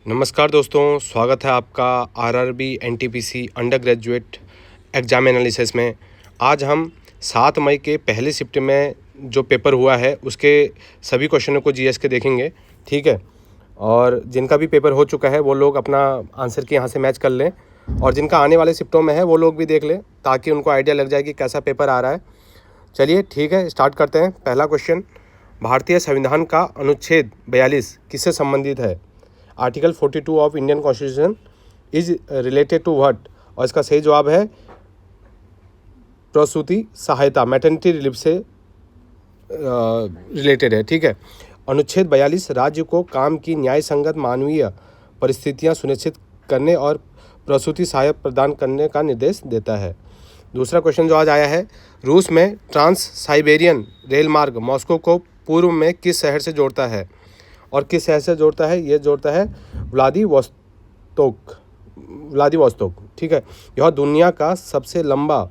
नमस्कार दोस्तों, स्वागत है आपका RRB NTPC under graduate exam analysis में। आज हम 7 मई के पहले शिफ्ट में जो पेपर हुआ है उसके सभी क्वेश्चनों को जीएस के देखेंगे, ठीक है। और जिनका भी पेपर हो चुका है वो लोग अपना आंसर की यहाँ से मैच कर लें, और जिनका आने वाले शिफ्टों में है वो लोग भी देख लें ताकि उनको आइडिया लग जाए कि कैसा पेपर आ रहा है। चलिए ठीक है, स्टार्ट करते हैं। पहला क्वेश्चन, भारतीय संविधान का अनुच्छेद 42 किससे संबंधित है? Article 42 of Indian constitution is related to what? और इसका सही जवाब है प्रसूति सहायता, मैटरनिटी रिलीफ से रिलेटेड है, ठीक है। अनुच्छेद 42 राज्य को काम की न्याय संगत मानवीय परिस्थितियां सुनिश्चित करने और प्रसूति सहायता प्रदान करने का निर्देश देता है। दूसरा क्वेश्चन जो आज आया है, रूस में ट्रांस साइबेरियन रेल मार्ग मॉस्को को पूर्व में किस शहर से जोड़ता है? और किस शहर से जोड़ता है? ये जोड़ता है व्लादिवोस्तोक, ठीक है। यह दुनिया का सबसे लंबा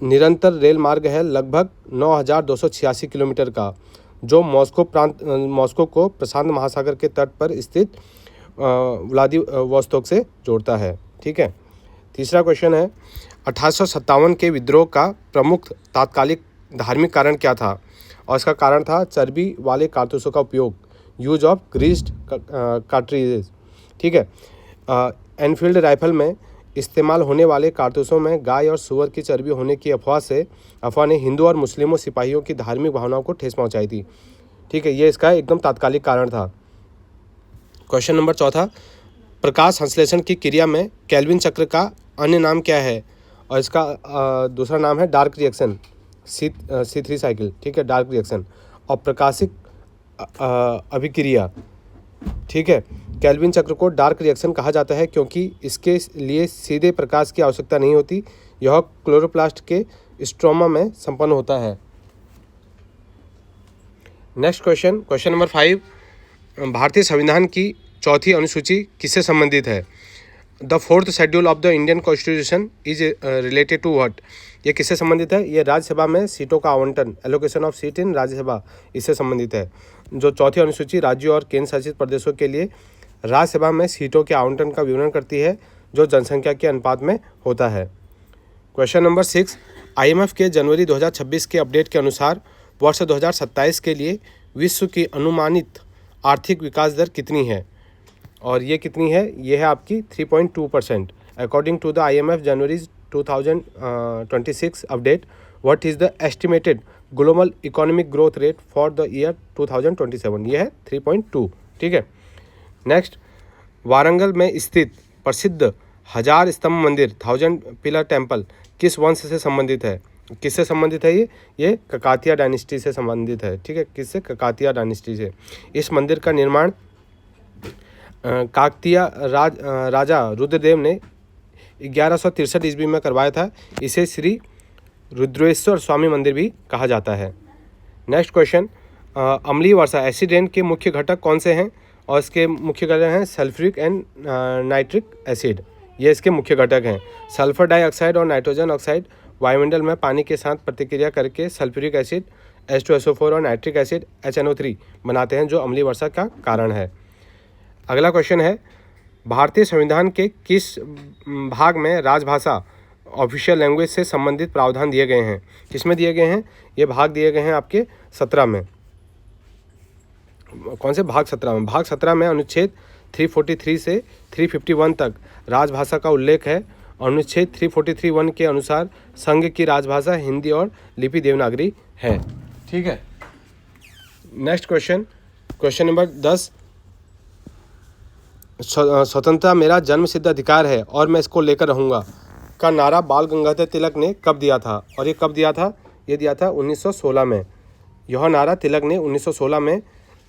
निरंतर रेल मार्ग है, लगभग 9,286 किलोमीटर का, जो मॉस्को को प्रशांत महासागर के तट पर स्थित व्लादिवोस्तोक से जोड़ता है, ठीक है। तीसरा क्वेश्चन है, 1857 के विद्रोह का प्रमुख तात्कालिक धार्मिक कारण क्या था? और इसका कारण था चर्बी वाले कारतूसों का उपयोग, यूज ऑफ ग्रीस्ड कार्ट्रिजेज, ठीक है। एनफील्ड राइफल में इस्तेमाल होने वाले कारतूसों में गाय और सूअर की चर्बी होने की अफवाह ने हिंदू और मुस्लिमों सिपाहियों की धार्मिक भावनाओं को ठेस पहुंचाई थी, ठीक है। ये इसका एकदम तात्कालिक कारण था। क्वेश्चन नंबर चौथा, प्रकाश संश्लेषण की क्रिया में केल्विन चक्र का अन्य नाम क्या है? और इसका दूसरा नाम है डार्क रिएक्शन, C3 साइकिल, ठीक है, डार्क रिएक्शन। और प्रकाशिक अभिक्रिया, ठीक है। केल्विन चक्र को डार्क रिएक्शन कहा जाता है क्योंकि इसके लिए सीधे प्रकाश की आवश्यकता नहीं होती, यह क्लोरोप्लास्ट के स्ट्रोमा में संपन्न होता है। नेक्स्ट क्वेश्चन, क्वेश्चन नंबर 5, भारतीय संविधान की चौथी अनुसूची किससे संबंधित है? The fourth schedule of the Indian constitution is related to what? ये किससे संबंधित है? ये राज्यसभा में सीटों का आवंटन, एलोकेशन ऑफ सीट इन राज्यसभा, इससे संबंधित है। जो चौथी अनुसूची राज्यों और केंद्र शासित प्रदेशों के लिए राज्यसभा में सीटों के आवंटन का विवरण करती है, जो जनसंख्या के अनुपात में होता है। क्वेश्चन नंबर 6, IMF के जनवरी 2026 के अपडेट के अनुसार वर्ष 2027 के लिए विश्व की अनुमानित आर्थिक विकास दर कितनी है? और ये कितनी है? ये है आपकी 3.2%। According to the IMF January 2026 update, what is the estimated global economic growth rate for the year 2027? ये है 3.2, ठीक है। नेक्स्ट, वारंगल में स्थित प्रसिद्ध 1000 स्तंभ मंदिर, 1000 पिलर टेम्पल, किस वंश से संबंधित है? किससे संबंधित है? ये ककातिया डायनेस्टी से संबंधित है, ठीक है। किससे? ककातिया डायनेस्टी से। इस मंदिर का निर्माण काकतीय राजा रुद्रदेव ने 1163 ईस्वी में करवाया था। इसे श्री रुद्रेश्वर स्वामी मंदिर भी कहा जाता है। नेक्स्ट क्वेश्चन, अम्लीय वर्षा एसिड रेन के मुख्य घटक कौन से हैं? और इसके मुख्य घटक हैं सल्फ्यूरिक एंड नाइट्रिक एसिड, ये इसके मुख्य घटक हैं। सल्फर डाइऑक्साइड और नाइट्रोजन ऑक्साइड वायुमंडल में पानी के साथ प्रतिक्रिया करके सल्फ्यूरिक एसिड H2SO4 और नाइट्रिक एसिड HNO3 बनाते हैं, जो अम्लीय वर्षा का कारण है। अगला क्वेश्चन है, भारतीय संविधान के किस भाग में राजभाषा ऑफिशियल लैंग्वेज से संबंधित प्रावधान दिए गए हैं? किसमें दिए गए हैं? ये भाग दिए गए हैं आपके 17 में। कौन से भाग? 17 में। भाग 17 में अनुच्छेद 343 से 351 तक राजभाषा का उल्लेख है। अनुच्छेद 343(1) के अनुसार संघ की राजभाषा हिंदी और लिपि देवनागरी है, ठीक है। नेक्स्ट क्वेश्चन, क्वेश्चन नंबर 10, स्वतंत्रता मेरा जन्मसिद्ध अधिकार है और मैं इसको लेकर रहूँगा का नारा बाल गंगाधर तिलक ने कब दिया था? और ये कब दिया था? ये दिया था 1916 में। यह नारा तिलक ने 1916 में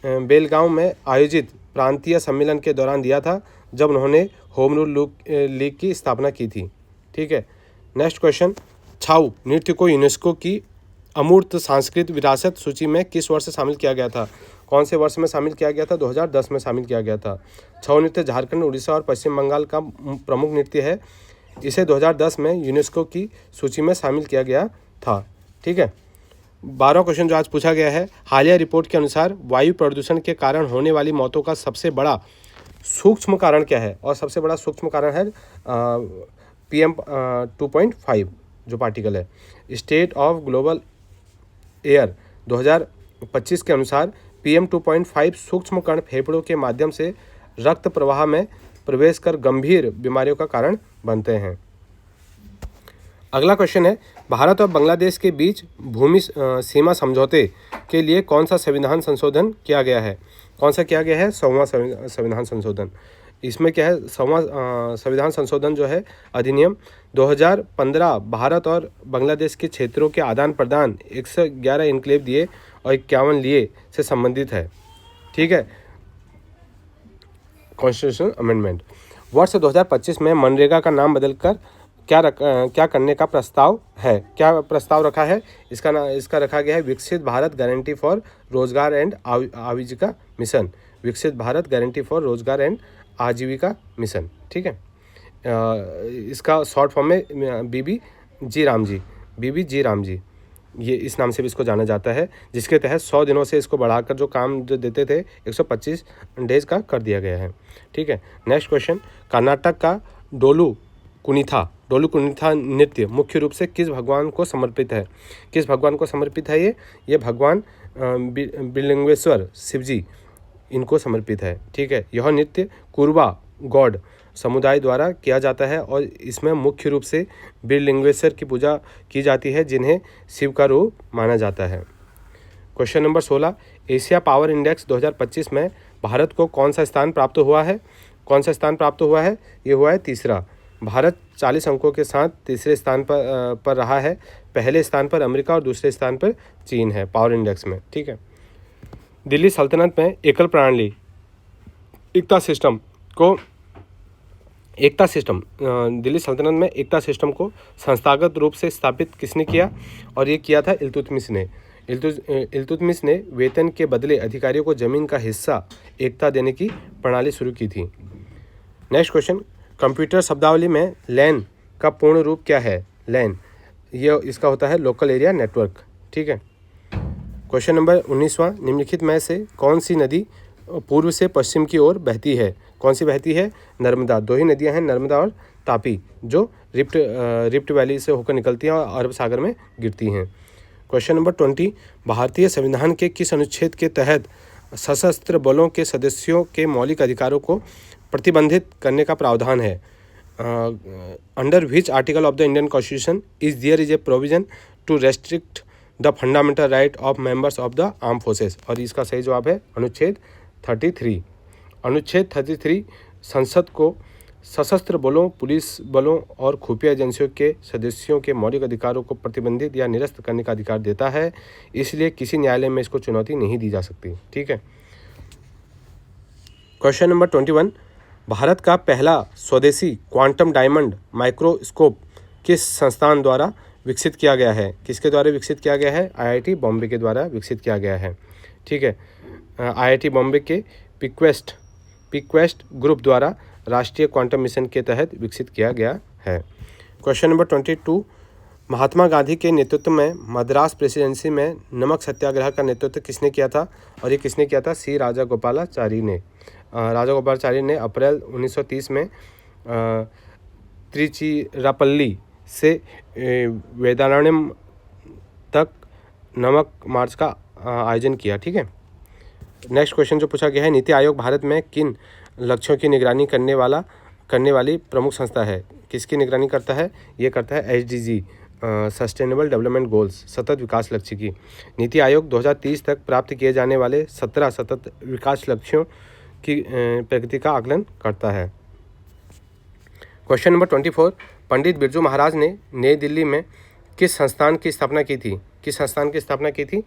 बेलगांव में आयोजित प्रांतीय सम्मेलन के दौरान दिया था, जब उन्होंने होम रूल लीग की स्थापना की थी, ठीक है। नेक्स्ट क्वेश्चन, छाऊ नृत्य को यूनेस्को की अमूर्त सांस्कृतिक विरासत सूची में किस वर्ष शामिल किया गया था? कौन से वर्ष में शामिल किया गया था? 2010 में शामिल किया गया था। छऊ नृत्य झारखंड, उड़ीसा और पश्चिम बंगाल का प्रमुख नृत्य है। इसे 2010 में यूनेस्को की सूची में शामिल किया गया था, ठीक है। 12वां क्वेश्चन जो आज पूछा गया है, हालिया रिपोर्ट के अनुसार वायु प्रदूषण के कारण होने वाली मौतों का सबसे बड़ा सूक्ष्म कारण क्या है? और सबसे बड़ा सूक्ष्म कारण है PM 2.5 जो पार्टिकल है। स्टेट ऑफ ग्लोबल एयर 2025 के अनुसार PM 2.5 सूक्ष्म कण फेफड़ों के माध्यम से रक्त प्रवाह में प्रवेश कर गंभीर बीमारियों का कारण बनते हैं। अगला क्वेश्चन है, भारत और बांग्लादेश के बीच भूमि सीमा समझौते के लिए कौन सा संविधान संशोधन किया गया है? कौन सा किया गया है? 100वां संविधान संशोधन। इसमें क्या है? 100वां संविधान संशोधन जो है अधिनियम 2015 भारत और बांग्लादेश के क्षेत्रों के आदान प्रदान 111 इनक्लेव दिए और 51 लिए से संबंधित है। ठीक है, कॉन्स्टिट्यूशन अमेंडमेंट। वर्ष 2025 में मनरेगा का नाम बदलकर क्या करने का प्रस्ताव है? क्या प्रस्ताव रखा है? इसका रखा गया है विकसित भारत गारंटी फॉर रोजगार एंड आजीविका मिशन। विकसित भारत गारंटी फॉर रोजगार एंड आजीविका मिशन। ठीक है, इसका शॉर्ट फॉर्म में BBG राम जी, ये इस नाम से भी इसको जाना जाता है, जिसके तहत 100 दिनों से इसको बढ़ाकर जो काम जो देते थे 125 डेज का कर दिया गया है। ठीक है, नेक्स्ट क्वेश्चन, कर्नाटक का डोलू कुनीथा नृत्य मुख्य रूप से किस भगवान को समर्पित है? किस भगवान को समर्पित है ये भगवान बिलिंगेश्वर शिवजी इनको समर्पित है। ठीक है, यह नृत्य कुरुबा गॉड समुदाय द्वारा किया जाता है और इसमें मुख्य रूप से बिलिंगेश्वर की पूजा की जाती है, जिन्हें शिव का रूप माना जाता है। Question number 16, Asia power index 2025 में भारत को कौन सा स्थान प्राप्त हुआ है? कौन सा स्थान प्राप्त हुआ है? ये हुआ है तीसरा। भारत 40 अंकों के साथ तीसरे स्थान पर रहा है। पहले स्थान पर अमेरिका और दूसरे स्थान पर चीन है पावर इंडेक्स में। ठीक है, दिल्ली सल्तनत में एकल प्रणाली एकता दिल्ली सल्तनत में एकता सिस्टम को संस्थागत रूप से स्थापित किसने किया? और ये किया था इल्तुतमिश ने। इल्तुतमिश ने वेतन के बदले अधिकारियों को जमीन का हिस्सा एकता देने की प्रणाली शुरू की थी। नेक्स्ट क्वेश्चन, कंप्यूटर शब्दावली में लैन का पूर्ण रूप क्या है? लैन ये इसका होता है लोकल एरिया नेटवर्क। ठीक है, क्वेश्चन नंबर 19वां, निम्नलिखित में से कौन सी नदी पूर्व से पश्चिम की ओर बहती है? कौन सी बहती है? नर्मदा। दो ही नदियां हैं, नर्मदा और तापी, जो रिफ्ट वैली से होकर निकलती हैं और अरब सागर में गिरती हैं। क्वेश्चन नंबर 20, भारतीय संविधान के किस अनुच्छेद के तहत सशस्त्र बलों के सदस्यों के मौलिक अधिकारों को प्रतिबंधित करने का प्रावधान है? Under which article of the Indian constitution there is a provision to restrict the fundamental right of members of the arm forces? और इसका सही जवाब है अनुच्छेद 33। अनुच्छेद 33 संसद को सशस्त्र बलों, पुलिस बलों और खुफिया एजेंसियों के सदस्यों के मौलिक अधिकारों को प्रतिबंधित या निरस्त करने का अधिकार देता है, इसलिए किसी न्यायालय में इसको चुनौती नहीं दी जा सकती। ठीक है, क्वेश्चन नंबर 21, भारत का पहला स्वदेशी क्वांटम डायमंड माइक्रोस्कोप किस संस्थान द्वारा विकसित किया गया है? किसके द्वारा विकसित किया गया है? IIT बॉम्बे के द्वारा विकसित किया गया है। ठीक है, IIT बॉम्बे के पिक्वेस्ट ग्रुप द्वारा राष्ट्रीय क्वांटम मिशन के तहत विकसित किया गया है। क्वेश्चन नंबर 22, महात्मा गांधी के नेतृत्व में मद्रास प्रेसिडेंसी में नमक सत्याग्रह का नेतृत्व किसने किया था? और ये किसने किया था? C राजागोपालाचारी ने। राजागोपालाचारी ने अप्रैल 1930 में त्रिचिरापल्ली से वेदारण्यम तक नमक मार्च का आयोजन किया। ठीक है, नेक्स्ट क्वेश्चन जो पूछा गया है, नीति आयोग भारत में किन लक्ष्यों की निगरानी करने वाली प्रमुख संस्था है? किसकी निगरानी करता है? ये करता है SDG सस्टेनेबल डेवलपमेंट गोल्स, सतत विकास लक्ष्य की। नीति आयोग 2030 तक प्राप्त किए जाने वाले 17 सतत विकास लक्ष्यों की प्रगति का आकलन करता है। क्वेश्चन नंबर 24, पंडित बिरजू महाराज ने नई दिल्ली में किस संस्थान की स्थापना की थी? किस संस्थान की स्थापना की थी?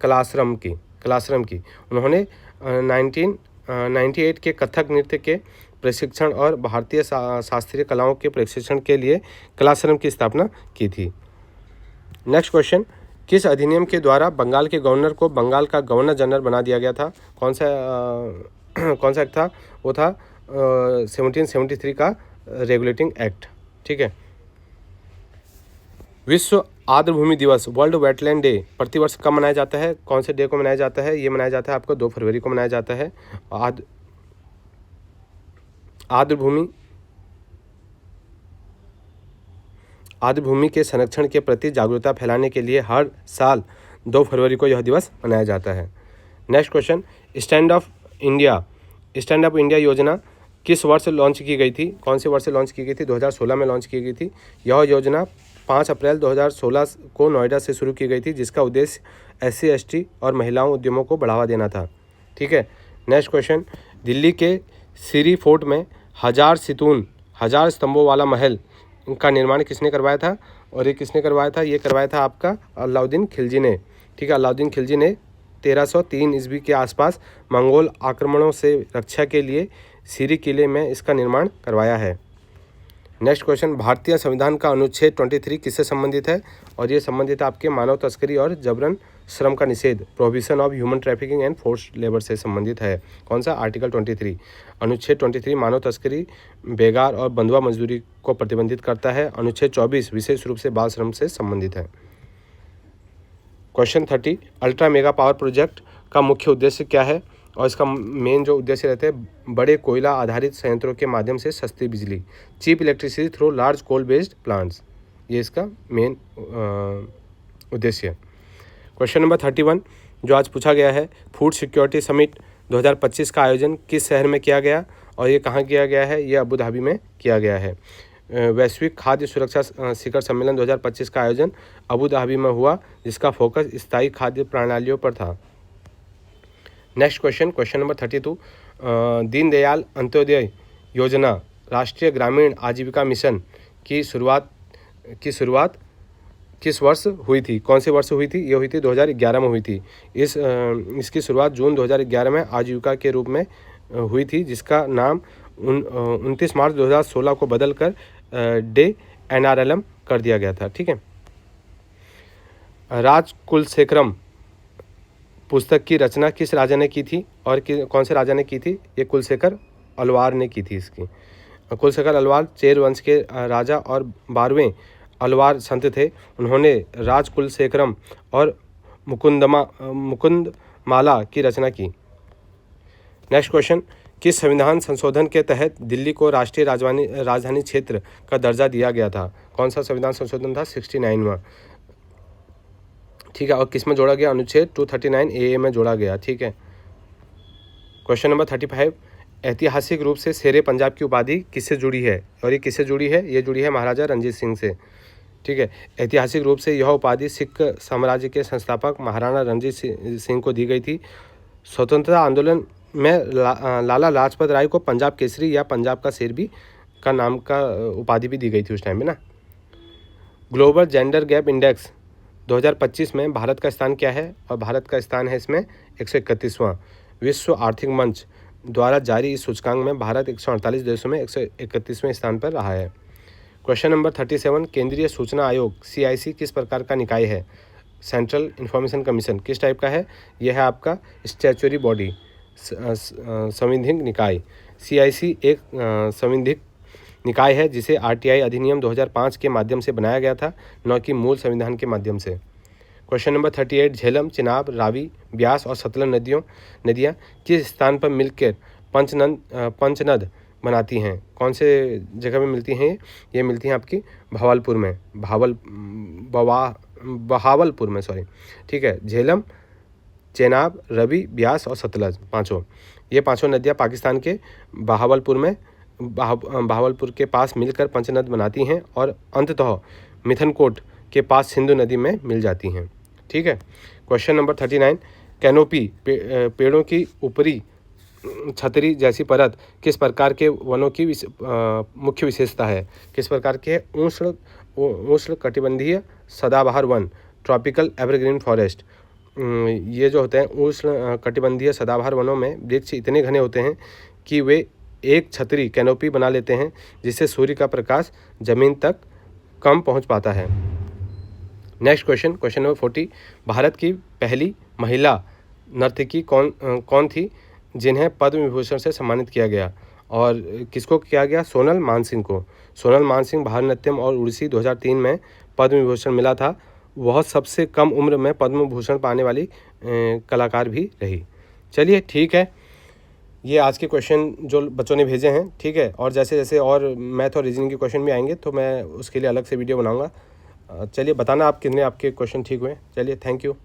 कलाश्रम की। उन्होंने 1998 के कथक नृत्य के प्रशिक्षण और भारतीय शास्त्रीय कलाओं के प्रशिक्षण के लिए कलाश्रम की स्थापना की थी। नेक्स्ट क्वेश्चन, किस अधिनियम के द्वारा बंगाल के गवर्नर को बंगाल का गवर्नर जनरल बना दिया गया था? कौन सा एक्ट था? वो था 1773 का रेगुलेटिंग एक्ट। ठीक है, विश्व आर्द्रभूमि दिवस वर्ल्ड वेटलैंड डे प्रतिवर्ष कब मनाया जाता है? कौन से डे को मनाया जाता है? ये मनाया जाता है आपको 2 फरवरी को मनाया जाता है। आर्द्र भूमि के संरक्षण के प्रति जागरूकता फैलाने के लिए हर साल 2 फरवरी को यह दिवस मनाया जाता है। Next question, stand up India योजना किस वर्ष लॉन्च की गई थी? कौन से वर्ष से लॉन्च की गई थी? 2016 में लॉन्च की गई थी। यह योजना 5 अप्रैल 2016 को नोएडा से शुरू की गई थी, जिसका उद्देश्य SC ST और महिलाओं उद्यमों को बढ़ावा देना था। ठीक है। नेक्स्ट क्वेश्चन, दिल्ली के सीरी फोर्ट में 1000 स्तंभों वाला महल का निर्माण किसने करवाया था? और ये किसने करवाया था? ये करवाया था आपका अलाउद्दीन खिलजी ने। ठीक है, अलाउद्दीन खिलजी ने 1303 ईस्वी के आसपास मंगोल आक्रमणों से रक्षा के लिए सीरी किले में इसका निर्माण करवाया है। नेक्स्ट क्वेश्चन, भारतीय संविधान का अनुच्छेद 23 किससे संबंधित है? और ये संबंधित आपके मानव तस्करी और जबरन श्रम का निषेध, prohibition of human trafficking and forced labour से संबंधित है। कौन सा? आर्टिकल 23। अनुच्छेद 23 मानव तस्करी, बेगार और बंधुआ मजदूरी को प्रतिबंधित करता है। अनुच्छेद 24 विशेष रूप से बाल श्रम से संबंधित है। Question 30, ultra mega power project का मुख्य उद्देश्य क्या है? और इसका मेन जो उद्देश्य रहते हैं, बड़े कोयला आधारित संयंत्रों के माध्यम से सस्ती बिजली, cheap electricity through large coal based plants, ये इसका मेन उद्देश्य है। क्वेश्चन नंबर 31 जो आज पूछा गया है, फूड सिक्योरिटी समिट 2025 का आयोजन किस शहर में किया गया? और ये कहाँ किया गया है? ये अबू धाबी में किया गया है। वैश्विक खाद्य सुरक्षा शिखर सम्मेलन 2025 का आयोजन अबू धाबी में हुआ, जिसका फोकस स्थायी खाद्य प्रणालियों पर था। Next question number 32, Deendayal Antyodaya योजना राष्ट्रीय ग्रामीण आजीविका मिशन की शुरुआत किस वर्ष हुई थी? कौन से वर्ष हुई थी? ये हुई थी 2011 में हुई थी। इसकी शुरुआत जून 2011 में आजीविका के रूप में हुई थी, जिसका नाम 29 मार्च 2016 को बदलकर डे NRLM कर दिया गया था। ठीक है। राजकुलशेखरम पुस्तक की रचना किस राजा ने की थी? और कौन से राजा ने की थी? ये कुलशेखर अलवार ने की थी इसकी। कुलशेखर अलवार चेर वंश के राजा और 12वें अलवार संत थे। उन्होंने राजकुलशेखरम और मुकुंदमाला की रचना की। नेक्स्ट क्वेश्चन, किस संविधान संशोधन के तहत दिल्ली को राष्ट्रीय राजधानी क्षेत्र का दर्जा दिया गया था? कौन सा संविधान संशोधन था? 69वां। ठीक है। और किस में जोड़ा गया? अनुच्छेद 239 AA में जोड़ा गया। ठीक है। क्वेश्चन नंबर 35, ऐतिहासिक रूप से शेरे पंजाब की उपाधि किससे जुड़ी है? और ये किससे जुड़ी है? ये जुड़ी है महाराजा रणजीत सिंह से। ठीक है। ऐतिहासिक रूप से यह उपाधि सिख साम्राज्य के संस्थापक महाराणा रणजीत सिंह को दी गई थी। स्वतंत्रता आंदोलन में लाला लाजपत राय को पंजाब केसरी या पंजाब का शेर भी का नाम का उपाधि भी दी गई थी उस टाइम में ना। ग्लोबल जेंडर गैप इंडेक्स 2025 में भारत का स्थान क्या है? और भारत का स्थान है इसमें 131वां। विश्व आर्थिक मंच द्वारा जारी इस सूचकांक में भारत 148 देशों में 131वें स्थान पर रहा है। क्वेश्चन नंबर 37, केंद्रीय सूचना आयोग CIC किस प्रकार का निकाय है? सेंट्रल इंफॉर्मेशन कमीशन किस टाइप का है? यह है आपका स्टैच्यूटरी बॉडी, संवैधानिक निकाय। CIC एक संवैधानिक निकाय है जिसे RTI अधिनियम 2005 के माध्यम से बनाया गया था, न कि मूल संविधान के माध्यम से। क्वेश्चन नंबर 38, झेलम, चिनाब, रावी, ब्यास और सतलज नदियाँ किस स्थान पर मिलकर पंचनद बनाती हैं? कौन से जगह में मिलती हैं? ये मिलती हैं आपकी बहावलपुर में सॉरी। ठीक है। झेलम, चेनाब, रवि, ब्यास और सतलज, ये पांचों नदियाँ पाकिस्तान के बहावलपुर के पास मिलकर पंचनद बनाती हैं और अंततः मिथनकोट के पास सिंधु नदी में मिल जाती हैं। ठीक है। क्वेश्चन नंबर 39, कैनोपी पेड़ों की ऊपरी छतरी जैसी परत किस प्रकार के वनों की मुख्य विशेषता है? किस प्रकार के? उष्ण कटिबंधीय सदाबहार वन, ट्रॉपिकल एवरग्रीन फॉरेस्ट। ये जो होते हैं उष्ण कटिबंधीय सदाबहार वनों में वृक्ष इतने घने होते हैं कि वे एक छतरी कैनोपी बना लेते हैं, जिससे सूर्य का प्रकाश जमीन तक कम पहुंच पाता है। नेक्स्ट क्वेश्चन नंबर 40, भारत की पहली महिला नर्तकी कौन थी जिन्हें पद्म विभूषण से सम्मानित किया गया? और किसको किया गया? सोनल मानसिंह को। सोनल मानसिंह भारतनाट्यम और उड़ीसी 2003 में पद्म विभूषण मिला था। वह सबसे कम उम्र में पद्म भूषण पाने वाली कलाकार भी रही। चलिए ठीक है, ये आज के क्वेश्चन जो बच्चों ने भेजे हैं, ठीक है। और जैसे जैसे और मैथ और रीजनिंग के क्वेश्चन भी आएंगे तो मैं उसके लिए अलग से वीडियो बनाऊंगा। चलिए बताना आप कितने आपके क्वेश्चन ठीक हुए। चलिए, थैंक यू।